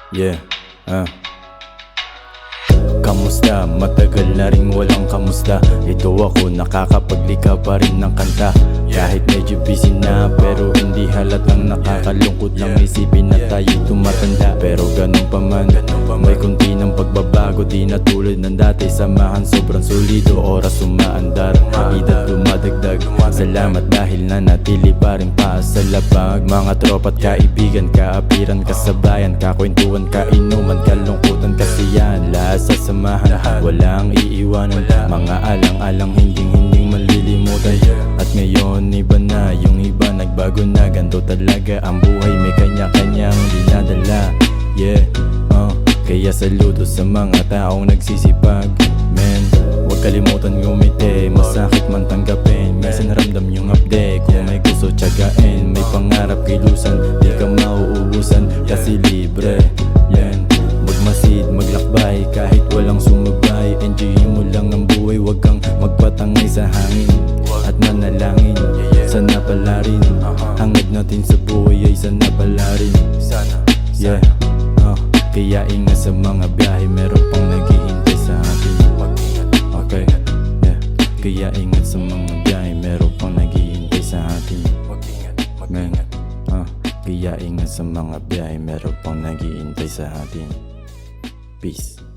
Yeah, Kamusta? Matagal na rin walang kamusta. Ito ako, nakakapaglikha pa rin ng kanta. Kahit medyo busy na, pero hindi halatang nakakalungkot lang isipin na tayo'y tumatanda. Pero ganun pa man, may kunti ng pagbabago. Di na tulad ng dati, samahan sobrang solido. Oras umaandar, edad dumadagdag. Salamat dahil nanatili pa rin paas sa labag. Mga tropa't kaibigan, kaapiran, kasabayan, kakwentuhan, kainuman, kalungkutan, kasiyahan. Lahat sa samahan, walang iiwanan. Mga alang-alang hinding malilimutan. At ngayon iba na, yung iba nagbago na. Ganto talaga ang buhay, may kanya-kanyang dinadala. Yeah, kaya saludo sa mga taong nagsisipag. Men, huwag kalimutan ngumiti, masakit man tanggapin. Minsan ramdam yung update, kung may gusto tiyagain. May pangarap kilusan, di ka mauubusan kasi libre. Yan, magmasid, maglakbay kahit walang sumabay. Enjoyin mo lang ang buhay, huwag kang magpatangay sa hangin. At manalangin, sana pala rin. Hangad natin sa buhay ay sana pala rin. Yeah, kaya ingat sa mga biyahe, meron pang naghihintay sa atin. Okay, yeah. Kaya ingat sa mga biyahe, meron pang naghihintay sa atin. Man, kaya ingat sa mga biyahe, meron pang naghihintay sa atin. Peace.